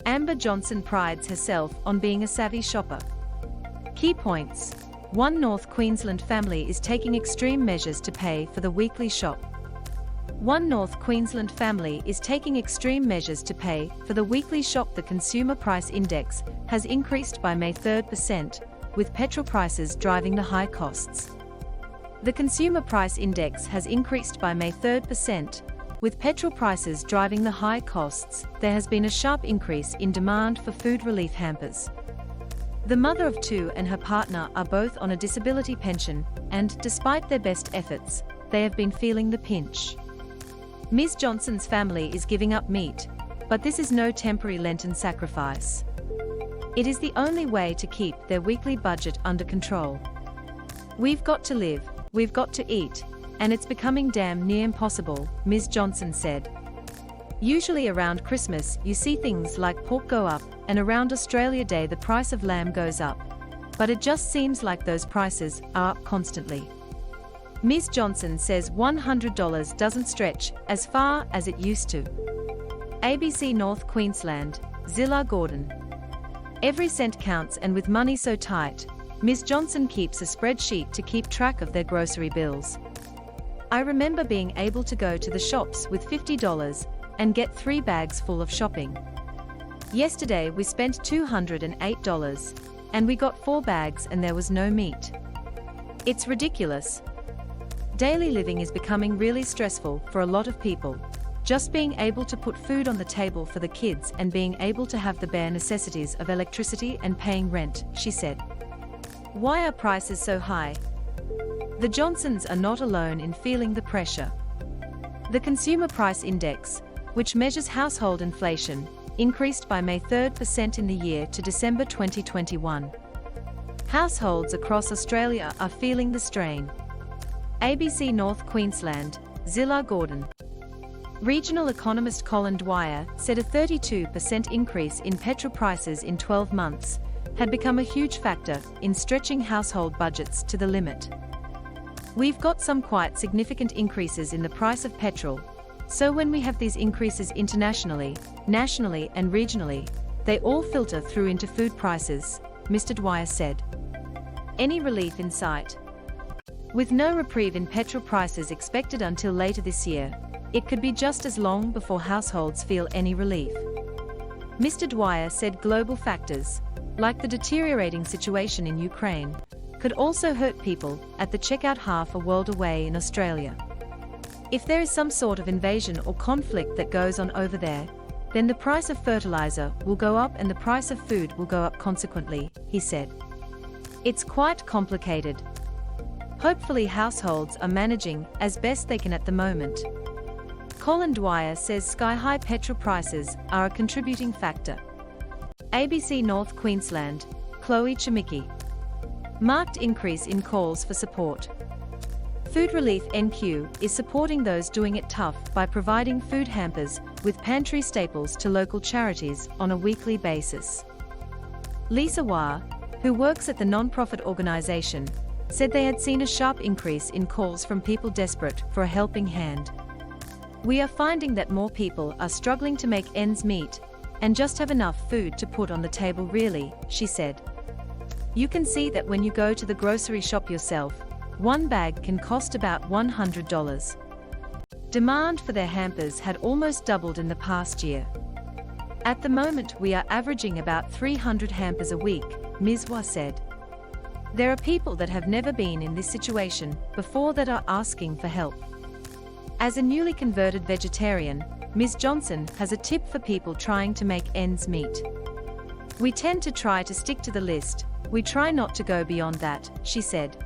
Amber Johnson prides herself on being a savvy shopper. Key points. 1. North Queensland family is taking extreme measures to pay for the weekly shop. One North Queensland family is taking extreme measures to pay for the weekly shop. The Consumer Price Index has increased by May 3%, with petrol prices driving the high costs. The Consumer Price Index has increased by May 3%, with petrol prices driving the high costs. There has been a sharp increase in demand for food relief hampers. The mother of two and her partner are both on a disability pension, and despite their best efforts, they have been feeling the pinch. Ms. Johnson's family is giving up meat, but this is no temporary Lenten sacrifice. It is the only way to keep their weekly budget under control. We've got to live, we've got to eat, and it's becoming damn near impossible, Ms. Johnson said. Usually around Christmas you see things like pork go up, and around Australia Day the price of lamb goes up. But it just seems like those prices are up constantly. Ms. Johnson says $100 doesn't stretch as far as it used to. ABC North Queensland, Zilla Gordon. Every cent counts, and with money so tight, Ms. Johnson keeps a spreadsheet to keep track of their grocery bills. I remember being able to go to the shops with $50 and get 3 bags full of shopping. Yesterday we spent $208, and we got 4 bags and there was no meat. It's ridiculous. Daily living is becoming really stressful for a lot of people. Just being able to put food on the table for the kids and being able to have the bare necessities of electricity and paying rent, she said. Why are prices so high? The Johnsons are not alone in feeling the pressure. The Consumer Price Index, which measures household inflation, increased by May 3% in the year to December 2021. Households across Australia are feeling the strain. ABC North Queensland, Zilla Gordon. Regional economist Colin Dwyer said a 32% increase in petrol prices in 12 months had become a huge factor in stretching household budgets to the limit. We've got some quite significant increases in the price of petrol, so when we have these increases internationally, nationally and regionally, they all filter through into food prices, Mr. Dwyer said. Any relief in sight? With no reprieve in petrol prices expected until later this year, it could be just as long before households feel any relief. Mr. Dwyer said global factors, like the deteriorating situation in Ukraine, could also hurt people at the checkout half a world away in Australia. If there is some sort of invasion or conflict that goes on over there, then the price of fertilizer will go up and the price of food will go up consequently, he said. It's quite complicated. Hopefully households are managing as best they can at the moment. Colin Dwyer says sky-high petrol prices are a contributing factor. ABC North Queensland, Chloe Chemicki. Marked increase in calls for support. Food Relief NQ is supporting those doing it tough by providing food hampers with pantry staples to local charities on a weekly basis. Lisa Wah, who works at the non-profit organisation, said they had seen a sharp increase in calls from people desperate for a helping hand. We are finding that more people are struggling to make ends meet and just have enough food to put on the table really, she said. You can see that when you go to the grocery shop yourself, one bag can cost about $100. Demand for their hampers had almost doubled in the past year. At the moment we are averaging about 300 hampers a week, Ms. Wah said. There are people that have never been in this situation before that are asking for help. As a newly converted vegetarian, Ms. Johnson has a tip for people trying to make ends meet. We tend to try to stick to the list, we try not to go beyond that, she said.